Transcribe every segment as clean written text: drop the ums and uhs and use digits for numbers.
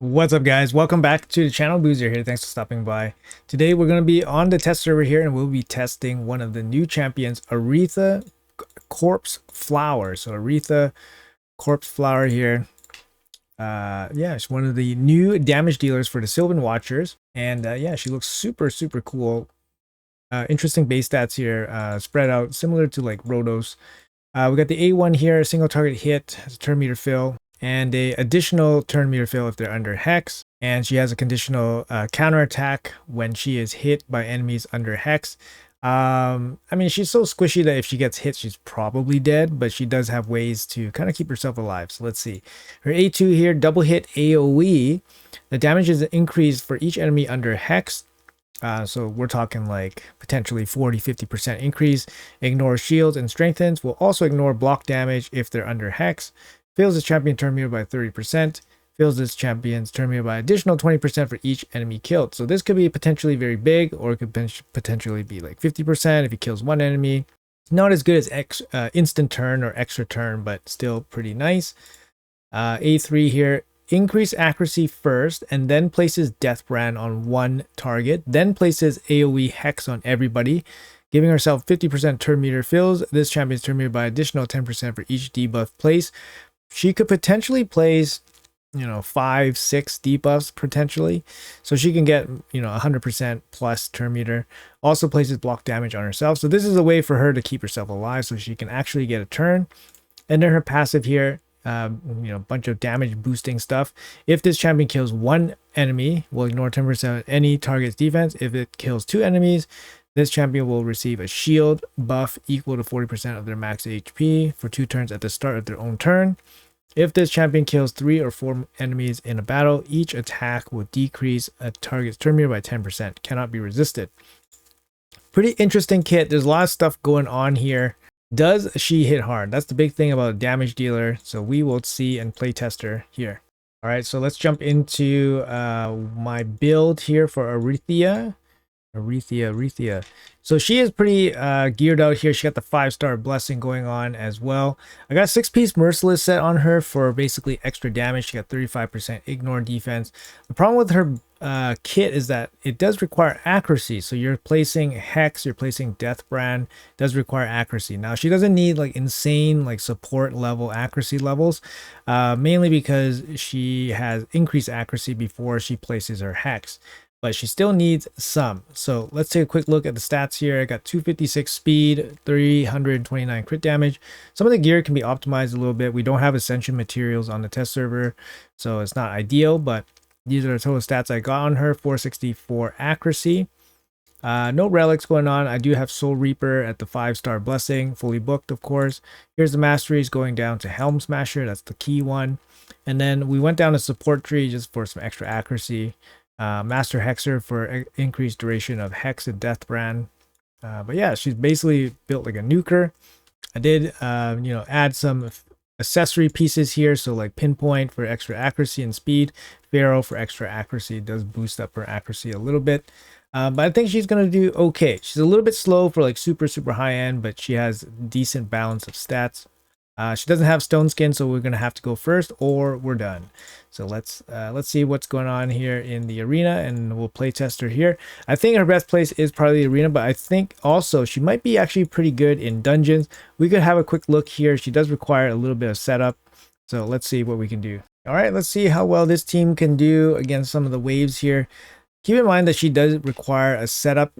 What's up, guys? Welcome back to the channel. Boozer here. Thanks for stopping by. Today we're going to be on the test server here, and we'll be testing one of the new champions, Aratheia Corpseflower. So Aratheia Corpseflower here. Yeah, she's one of the new damage dealers for the Sylvan Watchers, and yeah, she looks super cool. Interesting base stats here, spread out similar to like Rotos. We got the A1 here, single target hit, has a turn meter fill, and a additional turn meter fill if they're under Hex. And she has a conditional counter attack when she is hit by enemies under Hex. I mean, she's so squishy that if she gets hit, she's probably dead, but she does have ways to kind of keep herself alive. So let's see. Her A2 here, double hit AoE. The damage is increased for each enemy under Hex. So we're talking like potentially 40-50% increase. Ignores shields and strengthens. Will also ignore block damage if they're under Hex. Fills its champion turn meter by 30%. Fills its champion's turn meter by additional 20% for each enemy killed. So this could be potentially very big, or it could potentially be like 50% if he kills one enemy. Not as good as instant turn or extra turn, but still pretty nice. A3 here. Increase accuracy first, and then places Death Brand on one target, then places AoE Hex on everybody, giving herself 50% turn meter. Fills this champion's turn meter by additional 10% for each debuff place. She could potentially place, 5-6 debuffs potentially, so she can get 100% plus turn meter. Also places block damage on herself, so this is a way for her to keep herself alive so she can actually get a turn. And then her passive here, bunch of damage boosting stuff. If this champion kills one enemy, will ignore 10% of any target's defense. If it kills two enemies, this champion will receive a shield buff equal to 40% of their max HP for 2 turns at the start of their own turn. If this champion kills 3 or 4 enemies in a battle, each attack will decrease a target's turn meter by 10%. Cannot be resisted. Pretty interesting kit. There's a lot of stuff going on here. Does she hit hard? That's the big thing about a damage dealer. So we will see and play test her here. All right, so let's jump into my build here for Aratheia. Aratheia. So she is pretty geared out here. She got the 5-star blessing going on as well. I got a 6-piece merciless set on her for basically extra damage. She got 35% ignore defense. The problem with her kit is that it does require accuracy. So you're placing Hex, you're placing Death Brand, does require accuracy. Now she doesn't need like insane like support level accuracy levels, mainly because she has increased accuracy before she places her Hex. But she still needs some. So let's take a quick look at the stats here. I got 256 speed, 329 crit damage. Some of the gear can be optimized a little bit. We don't have Ascension materials on the test server, so it's not ideal, but these are the total stats I got on her. 464 accuracy. No relics going on. I do have Soul Reaper at the 5-star blessing, fully booked, of course. Here's the masteries going down to Helm Smasher. That's the key one. And then we went down to support tree just for some extra accuracy. Master Hexer for increased duration of Hex and Death Brand. But yeah, she's basically built like a nuker. I did, add some accessory pieces here. So like Pinpoint for extra accuracy and speed. Pharaoh for extra accuracy. It does boost up her accuracy a little bit. But I think she's going to do okay. She's a little bit slow for like super high end, but she has decent balance of stats. She doesn't have stone skin, so we're gonna have to go first, or we're done. So let's see what's going on here in the arena, and we'll play test her here. I think her best place is probably the arena, but I think also she might be actually pretty good in dungeons. We could have a quick look here. She does require a little bit of setup, so let's see what we can do. All right, let's see how well this team can do against some of the waves here. Keep in mind that she does require a setup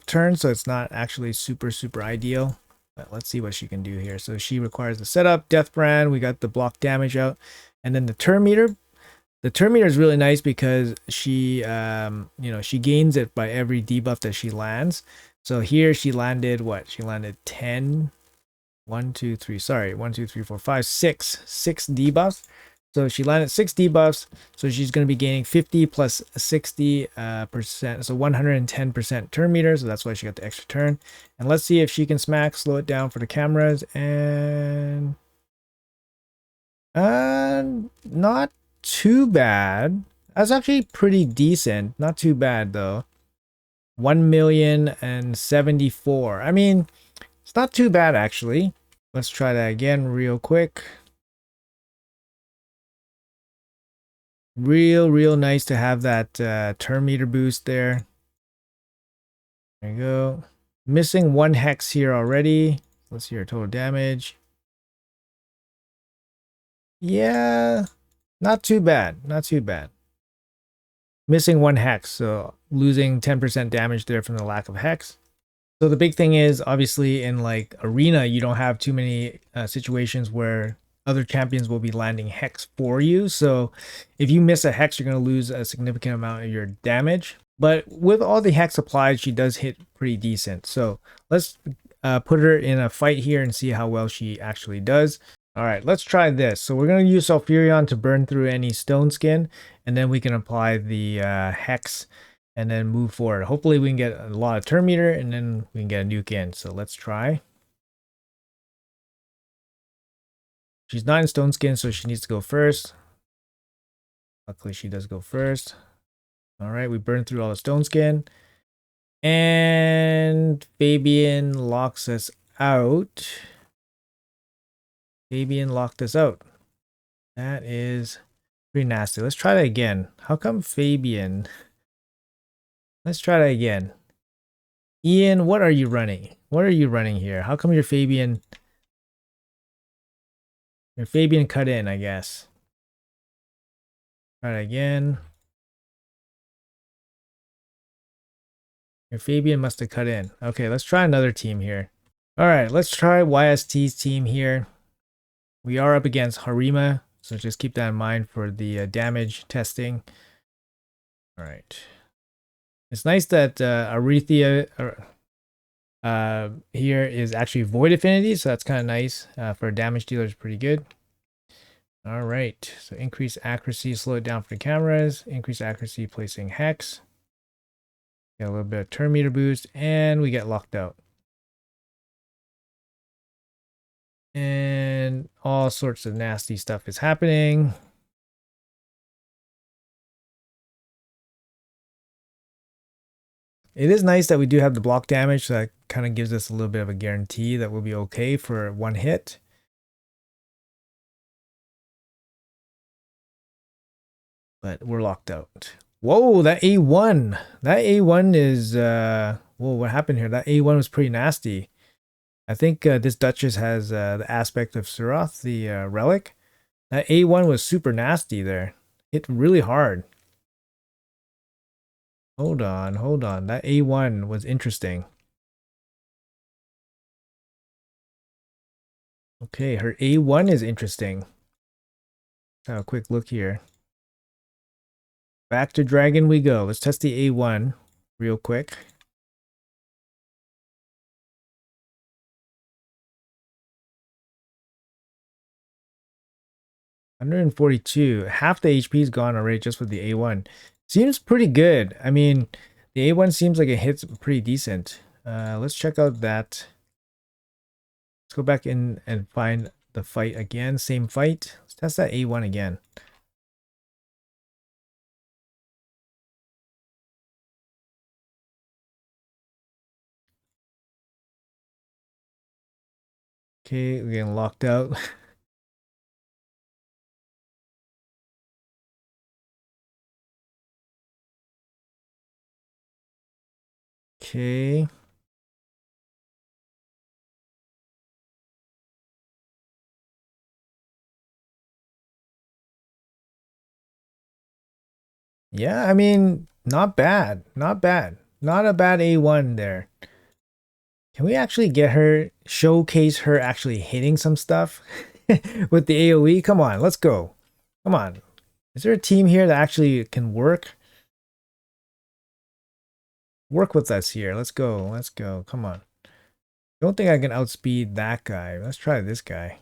turn, so it's not actually super ideal. But let's see what she can do here. So she requires the setup, Death Brand. We got the block damage out, and then the turn meter. The turn meter is really nice because she, she gains it by every debuff that she lands. So here she landed what? She landed 10, 1, 2, 3. Sorry, 1, 2, 3, 4, 5, 6 debuffs. So she landed 6 debuffs, so she's going to be gaining 50 plus 60%, so 110% turn meter, so that's why she got the extra turn. And let's see if she can smack, slow it down for the cameras, and not too bad. That's actually pretty decent, not too bad though. 1,074,000. I mean, it's not too bad actually. Let's try that again real quick. Real nice to have that turn meter boost there. There you go. Missing one hex here already. Let's see our total damage. Yeah, not too bad. Not too bad. Missing one hex, so losing 10% damage there from the lack of hex. So the big thing is, obviously, in like arena, you don't have too many situations where other champions will be landing hex for you. So if you miss a hex, you're going to lose a significant amount of your damage. But with all the hex applied, she does hit pretty decent. So let's put her in a fight here and see how well she actually does. All right, let's try this. So we're going to use Sulfurion to burn through any stone skin, and then we can apply the hex and then move forward. Hopefully we can get a lot of turn meter, and then we can get a nuke in. So let's try. She's not in stone skin, so she needs to go first. Luckily, she does go first. All right, we burned through all the stone skin. And Fabian locks us out. Fabian locked us out. That is pretty nasty. Let's try that again. How come Fabian? Let's try that again. Ian, what are you running? What are you running here? How come your Fabian cut in, I guess? Try it again. Your Fabian must have cut in. Okay, let's try another team here. All right, let's try YST's team here. We are up against Harima, so just keep that in mind for the damage testing. All right. It's nice that Aratheia here is actually Void Affinity, so that's kind of nice. For a damage dealer, it's pretty good. All right, so increase accuracy, slow it down for the cameras. Increase accuracy, placing hex. Get a little bit of turn meter boost, and we get locked out. And all sorts of nasty stuff is happening. It is nice that we do have the block damage, so that kind of gives us a little bit of a guarantee that we'll be okay for one hit. But we're locked out. Whoa, that A1. That A1 is, whoa, what happened here? That A1 was pretty nasty. I think this Duchess has the aspect of Suroth, the relic. That A1 was super nasty there. Hit really hard. Hold on. That A1 was interesting. Okay, her A1 is interesting. Have a quick look here. Back to Dragon we go. Let's test the A1 real quick. $142. Half the HP is gone already just with the A1. Seems pretty good. I mean, the A1 seems like it hits pretty decent. Let's check out that. Let's go back in and find the fight again. Same fight. Let's test that A1 again. Okay, we're getting locked out. Okay. Yeah, I mean, not bad. Not bad. Not a bad A1 there. Can we actually get her, showcase her actually hitting some stuff with the AoE? Come on, let's go. Come on. Is there a team here that actually can work? Work with us here. Let's go. Let's go. Come on. Don't think I can outspeed that guy. Let's try this guy.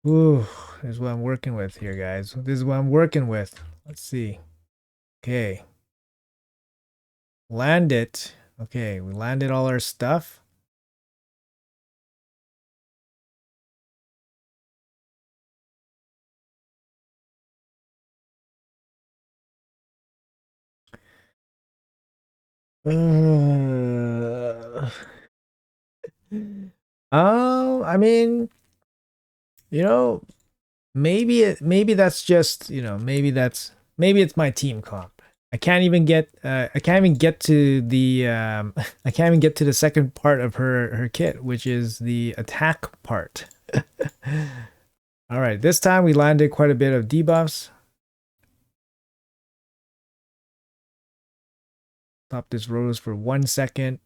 Ooh, this is what I'm working with here, guys. This is what I'm working with. Let's see. Okay. Land it. Okay, we landed all our stuff. I mean, You know, maybe that's just, maybe it's my team comp. I can't even get to the I can't even get to the second part of her kit, which is the attack part. All right, this time we landed quite a bit of debuffs. Stop this Rose for 1 second.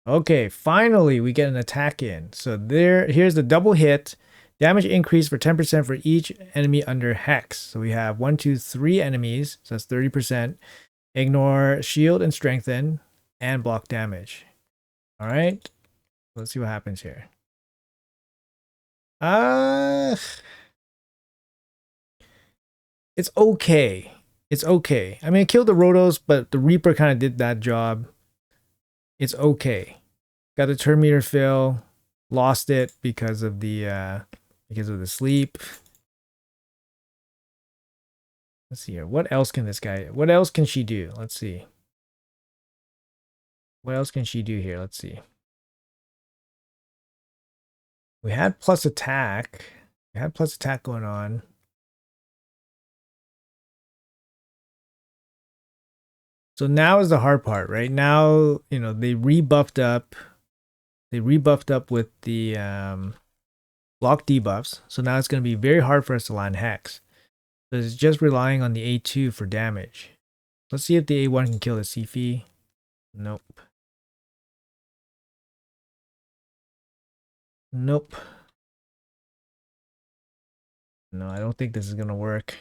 Okay, finally we get an attack in. So here's the double hit. Damage increase for 10% for each enemy under Hex. So we have 1, 2, 3 enemies. So that's 30%. Ignore shield and strengthen and block damage. All right. Let's see what happens here. It's okay. It's okay. I mean, it killed the Rotos, but the Reaper kind of did that job. It's okay. Got the turn meter fill. Lost it because of the sleep. Let's see here. What else can she do? Let's see. What else can she do here? Let's see. We had plus attack. We had plus attack going on. So now is the hard part, right? Now, they rebuffed up. They rebuffed up with the block debuffs. So now it's going to be very hard for us to land Hex. So it's just relying on the A2 for damage. Let's see if the A1 can kill the Sifi. Nope. Nope. No, I don't think this is going to work.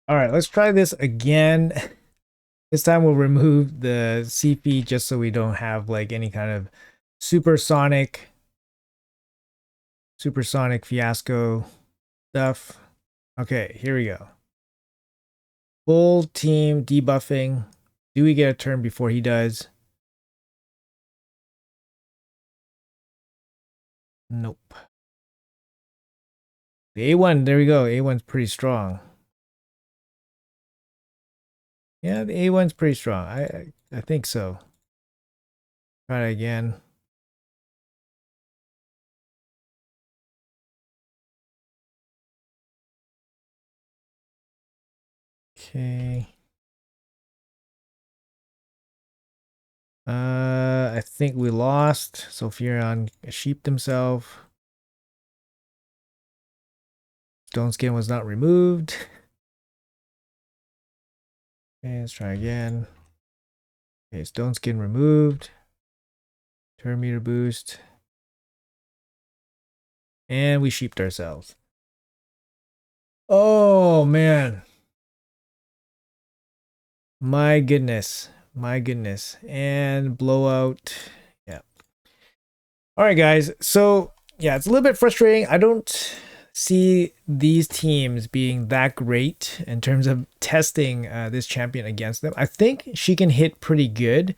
All right, let's try this again. This time we'll remove the CP just so we don't have like any kind of supersonic fiasco stuff. Okay, here we go. Full team debuffing. Do we get a turn before he does? Nope. The A1, there we go. A1's pretty strong. Yeah, the A1's pretty strong. I think so. Try it again. Okay. I think we lost. So Furion sheeped himself. Stone Skin was not removed. Okay, let's try again. Okay, Stone Skin removed. Turn meter boost. And we sheeped ourselves. Oh, man. My goodness. My goodness. And blowout. Yeah. All right, guys. So, yeah, it's a little bit frustrating. I don't see these teams being that great in terms of testing this champion against them. I think she can hit pretty good.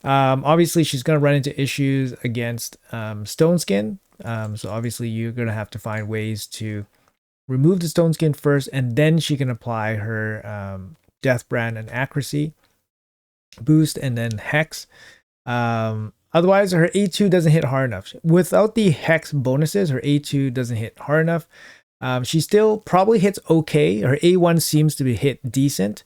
Obviously, she's going to run into issues against Stone Skin. So obviously, you're going to have to find ways to remove the Stone Skin first, and then she can apply her Death Brand and Accuracy boost, and then Hex. Otherwise, her A2 doesn't hit hard enough. Without the Hex bonuses, her A2 doesn't hit hard enough. She still probably hits okay. Her A1 seems to be hit decent.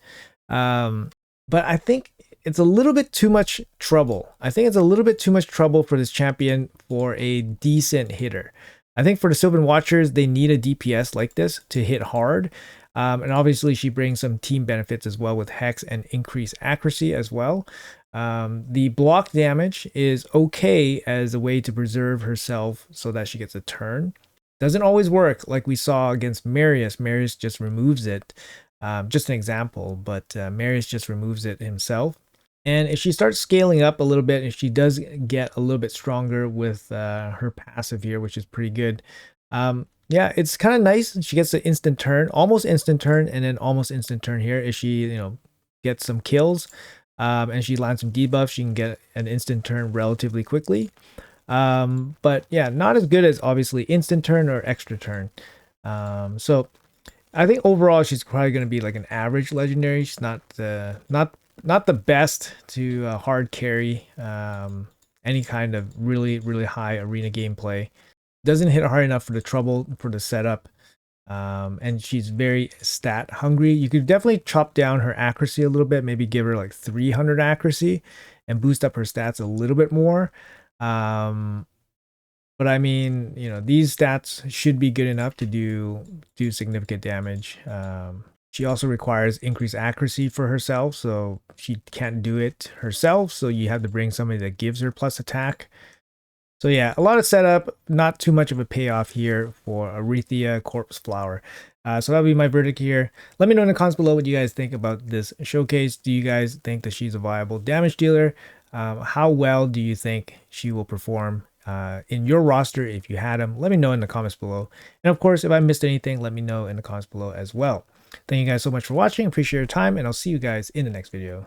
But I think it's a little bit too much trouble. I think it's a little bit too much trouble for this champion for a decent hitter. I think for the Sylvan Watchers, they need a DPS like this to hit hard. And obviously, she brings some team benefits as well with Hex and increased accuracy as well. The block damage is okay as a way to preserve herself so that she gets a turn. Doesn't always work like we saw against Marius. Marius just removes it. Just an example, but Marius just removes it himself. And if she starts scaling up a little bit, if she does get a little bit stronger with her passive here, which is pretty good. Yeah, it's kind of nice. She gets an instant turn, almost instant turn, and then almost instant turn here. If she, gets some kills and she lands some debuffs, she can get an instant turn relatively quickly. But yeah, not as good as obviously instant turn or extra turn. So I think overall she's probably going to be like an average legendary. She's not not the best to hard carry any kind of really high arena gameplay. Doesn't hit hard enough for the trouble for the setup. And she's very stat hungry. You could definitely chop down her accuracy a little bit, maybe give her like 300 accuracy and boost up her stats a little bit more. But I mean, you know, these stats should be good enough to do significant damage. She also requires increased accuracy for herself, so she can't do it herself. So you have to bring somebody that gives her plus attack. So yeah, a lot of setup, not too much of a payoff here for Aratheia Corpseflower. So that'll be my verdict here. Let me know in the comments below what you guys think about this showcase. Do you guys think that she's a viable damage dealer? How well do you think she will perform in your roster if you had him? Let me know in the comments below. And of course, if I missed anything, let me know in the comments below as well. Thank you guys so much for watching. Appreciate your time, and I'll see you guys in the next video.